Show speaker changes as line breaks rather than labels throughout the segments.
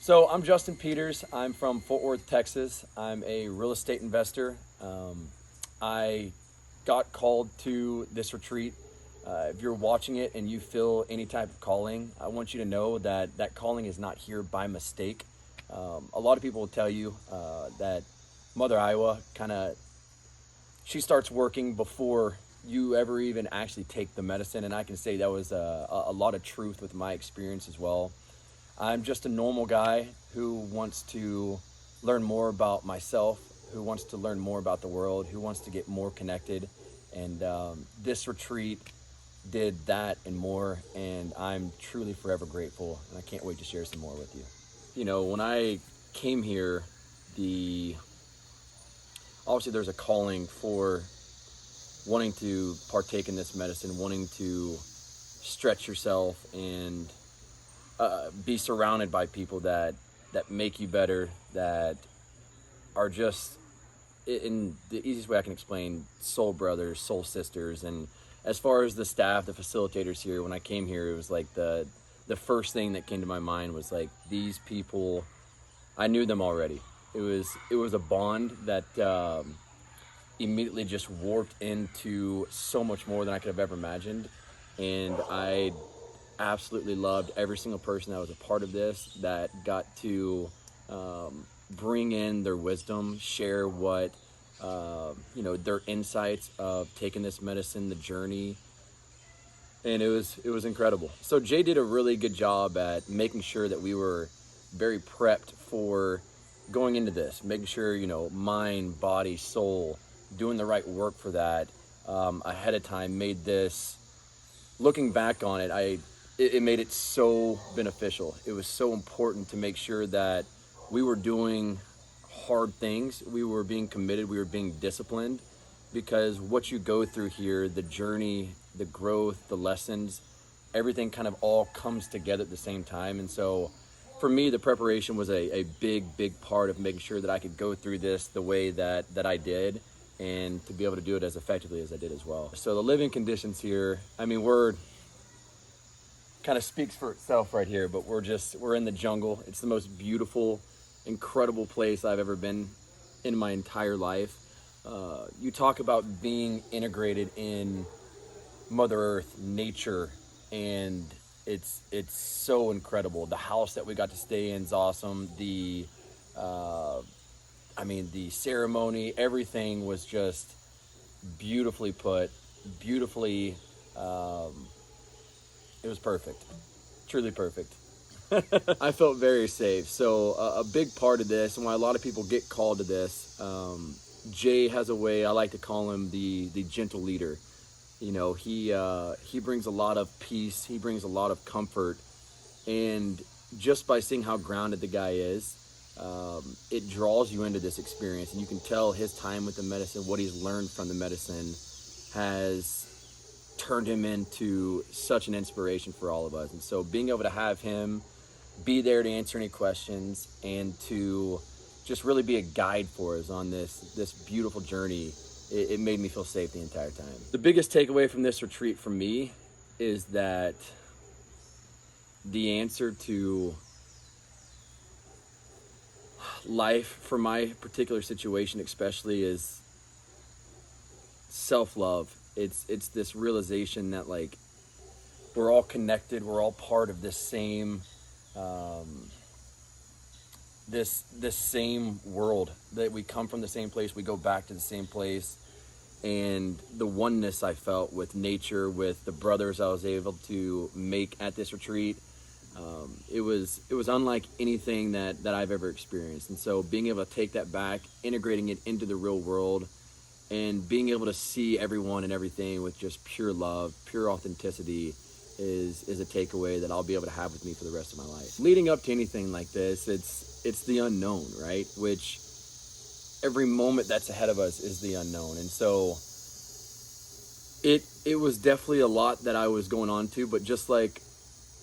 So I'm Justin Peters. I'm from Fort Worth, Texas. I'm a real estate investor. I got called to this retreat. If you're watching it and you feel any type of calling, I want you to know that that calling is not here by mistake. A lot of people will tell you that Mother Iowa she starts working before you ever even actually take the medicine. And I can say that was a lot of truth with my experience as well. I'm just a normal guy who wants to learn more about myself, who wants to learn more about the world, who wants to get more connected. And this retreat did that and more. And I'm truly forever grateful. And I can't wait to share some more with you. You know, when I came here, obviously there's a calling for wanting to partake in this medicine, wanting to stretch yourself and be surrounded by people that make you better, that are just, in the easiest way I can explain, soul brothers, soul sisters. And as far as the staff, the facilitators here, when I came here, it was like the first thing that came to my mind was like, these people, I knew them already. It was a bond that immediately just warped into so much more than I could have ever imagined. And I absolutely loved every single person that was a part of this, that got to bring in their wisdom, share what their insights of taking this medicine, the journey, and it was incredible. So Jay did a really good job at making sure that we were very prepped for going into this, making sure mind, body, soul, doing the right work for that ahead of time. Made this, looking back on it, it made it so beneficial. It was so important to make sure that we were doing hard things. We were being committed. We were being disciplined, because what you go through here, the journey, the growth, the lessons, everything kind of all comes together at the same time. And so for me, the preparation was a big part of making sure that I could go through this the way that I did, and to be able to do it as effectively as I did as well. So the living conditions here, I mean, we're kind of speaks for itself right here, but we're in the jungle. It's the most beautiful, incredible place I've ever been in my entire life. You talk about being integrated in Mother Earth, nature, and it's so incredible. The house that we got to stay in is awesome. The ceremony, everything was just beautifully put, beautifully. It was perfect, truly perfect. I felt very safe. So a big part of this, and why a lot of people get called to this, Jay has a way, I like to call him the gentle leader. You know, he brings a lot of peace, he brings a lot of comfort, and just by seeing how grounded the guy is, it draws you into this experience. And you can tell his time with the medicine, what he's learned from the medicine, has turned him into such an inspiration for all of us. And so being able to have him be there to answer any questions, and to just really be a guide for us on this beautiful journey, it made me feel safe the entire time. The biggest takeaway from this retreat for me is that the answer to life, for my particular situation especially, is self-love. It's this realization that, like, we're all connected, we're all part of this same this same world, that we come from the same place, we go back to the same place. And the oneness I felt with nature, with the brothers I was able to make at this retreat, it was unlike anything that I've ever experienced. And so being able to take that back, integrating it into the real world, and being able to see everyone and everything with just pure love, pure authenticity, is a takeaway that I'll be able to have with me for the rest of my life. Leading up to anything like this, it's the unknown, right? Which every moment that's ahead of us is the unknown. And so it was definitely a lot that I was going on to, but just like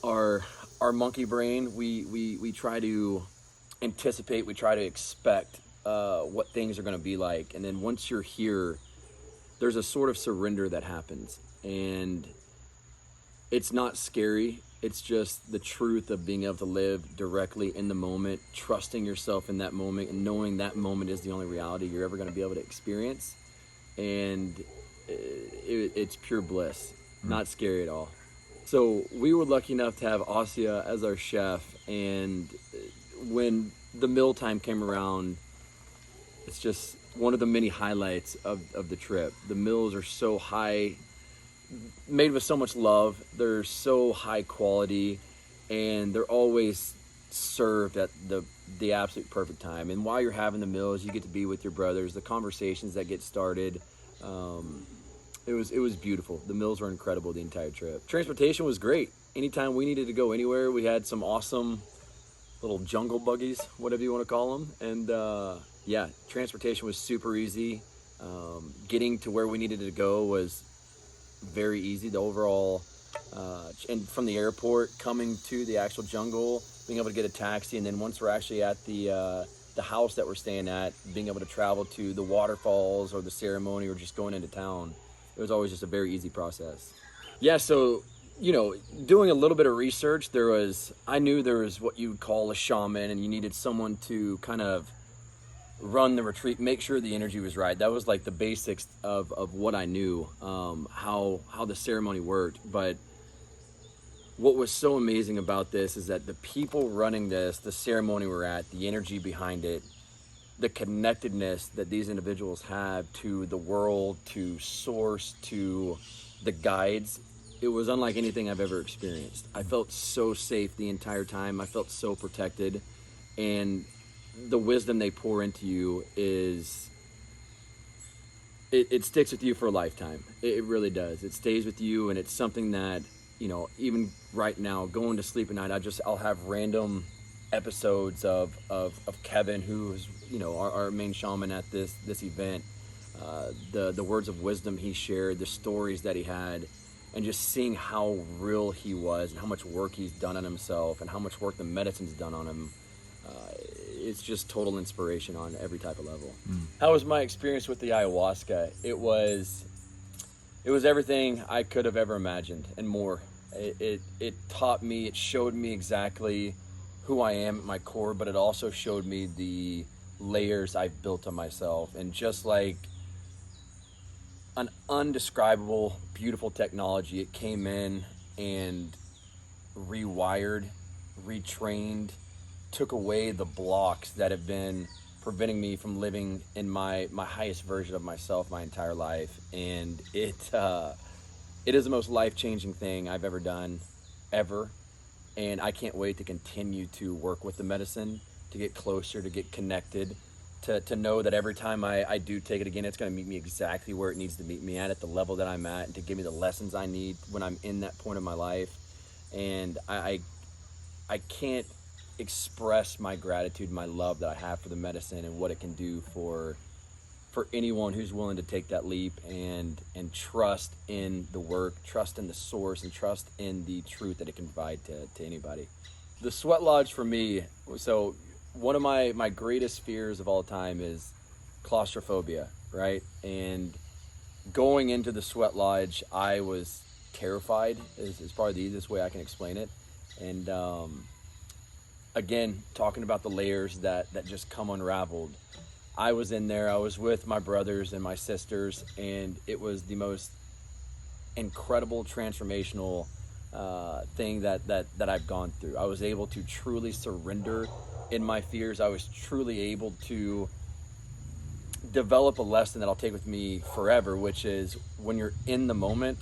our monkey brain, we try to anticipate, we try to expect what things are going to be like. And then once you're here, there's a sort of surrender that happens. And it's not scary. It's just the truth of being able to live directly in the moment, trusting yourself in that moment, and knowing that moment is the only reality you're ever going to be able to experience. And it's pure bliss, not scary at all. So we were lucky enough to have Asia as our chef, and when the meal time came around, it's just one of the many highlights of the trip. The meals are so high, made with so much love. They're so high quality, and they're always served at the absolute perfect time. And while you're having the meals, you get to be with your brothers, the conversations that get started. It was beautiful. The meals were incredible the entire trip. Transportation was great. Anytime we needed to go anywhere, we had some awesome little jungle buggies, whatever you want to call them. And yeah, transportation was super easy. Getting to where we needed to go was very easy. The overall, and from the airport coming to the actual jungle, being able to get a taxi, and then once we're actually at the house that we're staying at, being able to travel to the waterfalls or the ceremony or just going into town, it was always just a very easy process. Yeah, so, doing a little bit of research, I knew there was what you would call a shaman, and you needed someone to kind of run the retreat, make sure the energy was right. That was like the basics of what I knew, how the ceremony worked. But what was so amazing about this is that the people running this, the ceremony we're at, the energy behind it, the connectedness that these individuals have to the world, to source, to the guides, it was unlike anything I've ever experienced. I felt so safe the entire time. I felt so protected, and the wisdom they pour into you it sticks with you for a lifetime. It really does. It stays with you, and it's something that, even right now, going to sleep at night, I'll have random episodes of Kevin, who's, our main shaman at this event, the words of wisdom he shared, the stories that he had, and just seeing how real he was and how much work he's done on himself and how much work the medicine's done on him. It's just total inspiration on every type of level. How was my experience with the ayahuasca? It was everything I could have ever imagined and more. It taught me, it showed me exactly who I am at my core, but it also showed me the layers I've built on myself. And just like an undescribable, beautiful technology, it came in and rewired, retrained, took away the blocks that have been preventing me from living in my highest version of myself my entire life. And it is the most life-changing thing I've ever done, ever. And I can't wait to continue to work with the medicine, to get closer, to get connected, to know that every time I do take it again, it's going to meet me exactly where it needs to meet me at the level that I'm at, and to give me the lessons I need when I'm in that point of my life. And I can't express my gratitude, my love that I have for the medicine and what it can do for anyone who's willing to take that leap and trust in the work, trust in the source, and trust in the truth that it can provide to anybody. The sweat lodge for me, so one of my greatest fears of all time is claustrophobia, right? And going into the sweat lodge, I was terrified, is probably the easiest way I can explain it. And again, talking about the layers that just come unraveled. I was in there, I was with my brothers and my sisters, and it was the most incredible transformational thing that I've gone through. I was able to truly surrender in my fears. I was truly able to develop a lesson that I'll take with me forever, which is when you're in the moment,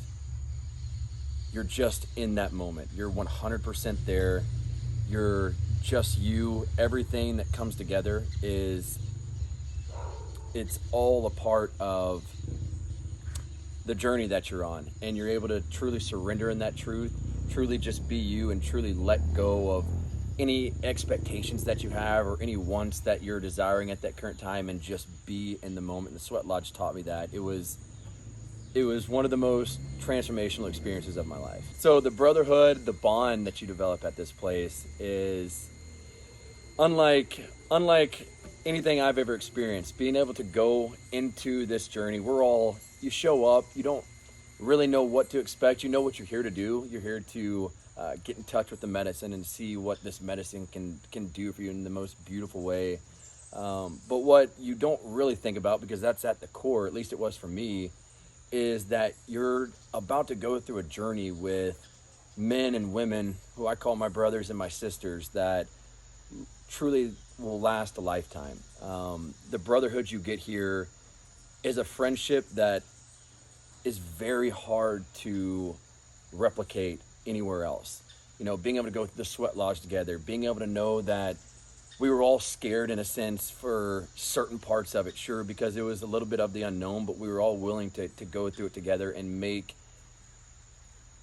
you're just in that moment. You're 100% there. You're just you. Everything that comes together it's all a part of the journey that you're on, and you're able to truly surrender in that truth, truly just be you, and truly let go of any expectations that you have or any wants that you're desiring at that current time, and just be in the moment. The Sweat Lodge taught me that. It was one of the most transformational experiences of my life. So the brotherhood, the bond that you develop at this place is unlike anything I've ever experienced. Being able to go into this journey, you show up, you don't really know what to expect. You know what you're here to do. You're here to get in touch with the medicine and see what this medicine can do for you in the most beautiful way. But what you don't really think about, because that's at the core, at least it was for me, is that you're about to go through a journey with men and women who I call my brothers and my sisters that truly will last a lifetime. The brotherhood you get here is a friendship that is very hard to replicate anywhere else. You know, being able to go through the sweat lodge together, being able to know that we were all scared in a sense for certain parts of it, sure, because it was a little bit of the unknown, but we were all willing to go through it together and make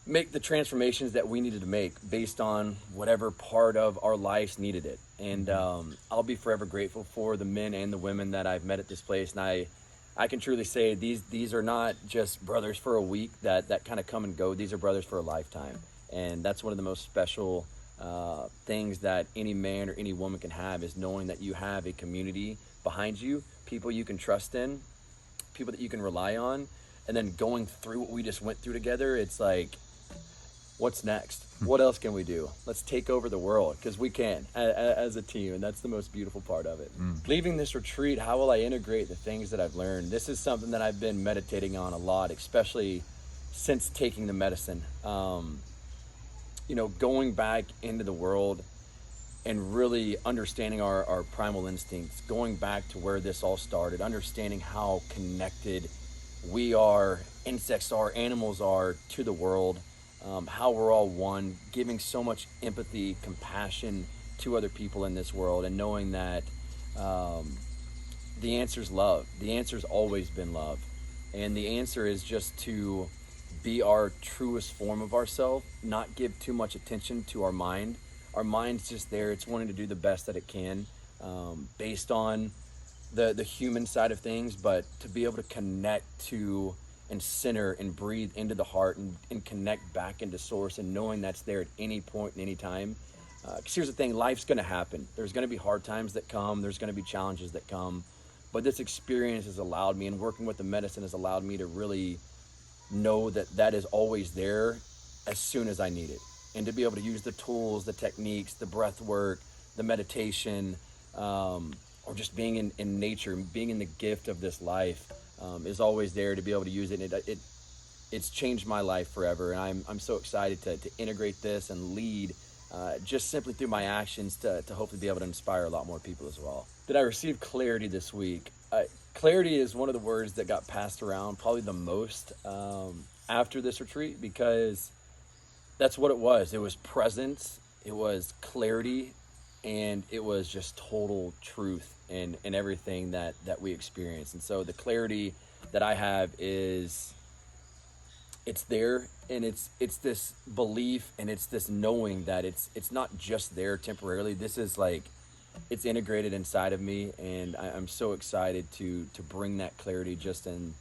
the transformations that we needed to make based on whatever part of our lives needed it. And I'll be forever grateful for the men and the women that I've met at this place. And I can truly say these are not just brothers for a week that kind of come and go. These are brothers for a lifetime. And that's one of the most special things that any man or any woman can have, is knowing that you have a community behind you, people you can trust in, people that you can rely on. And then going through what we just went through together, it's like, what's next? What else can we do? Let's take over the world, because we can as a team, and that's the most beautiful part of it. Leaving this retreat, how will I integrate the things that I've learned? This is something that I've been meditating on a lot, especially since taking the medicine. You know, going back into the world and really understanding our primal instincts, going back to where this all started, understanding how connected we are, insects are, animals are to the world. How we're all one, giving so much empathy, compassion to other people in this world, and knowing that the answer is love. The answer's always been love. And the answer is just to be our truest form of ourselves, not give too much attention to our mind. Our mind's just there. It's wanting to do the best that it can based on the human side of things, but to be able to connect to and center and breathe into the heart and connect back into source, and knowing that's there at any point and any time. Because here's the thing, life's going to happen. There's going to be hard times that come. There's going to be challenges that come. But this experience has allowed me, and working with the medicine has allowed me to really know that is always there as soon as I need it. And to be able to use the tools, the techniques, the breath work, the meditation, or just being in nature, being in the gift of this life, is always there to be able to use it. And it's changed my life forever. And I'm so excited to integrate this and lead just simply through my actions to hopefully be able to inspire a lot more people as well. Did I receive clarity this week? Clarity is one of the words that got passed around probably the most after this retreat, because that's what it was. It was presence, it was clarity, and it was just total truth in everything that we experience. And so the clarity that I have is, it's there, and it's this belief, and it's this knowing that it's not just there temporarily. This is like, it's integrated inside of me, and I'm so excited to bring that clarity just in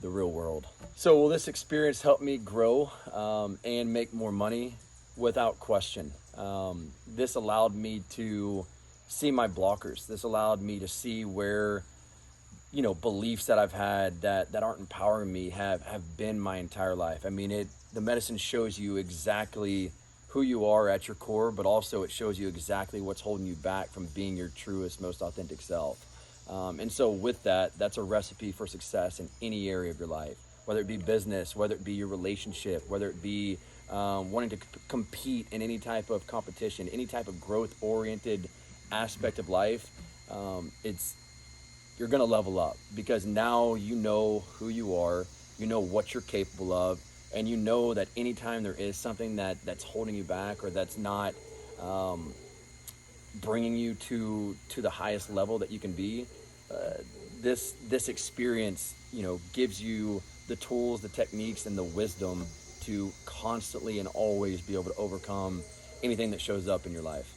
the real world. So will this experience help me grow and make more money? Without question. This allowed me to see my blockers. This allowed me to see where, beliefs that I've had that aren't empowering me have been my entire life. I mean, the medicine shows you exactly who you are at your core, but also it shows you exactly what's holding you back from being your truest, most authentic self. And so with that's a recipe for success in any area of your life, whether it be business, whether it be your relationship, whether it be wanting to compete in any type of competition, any type of growth-oriented aspect of life. You're going to level up, because now you know who you are, you know what you're capable of, and you know that anytime there is something that's holding you back, or that's not bringing you to the highest level that you can be, this experience, gives you the tools, the techniques, and the wisdom to constantly and always be able to overcome anything that shows up in your life.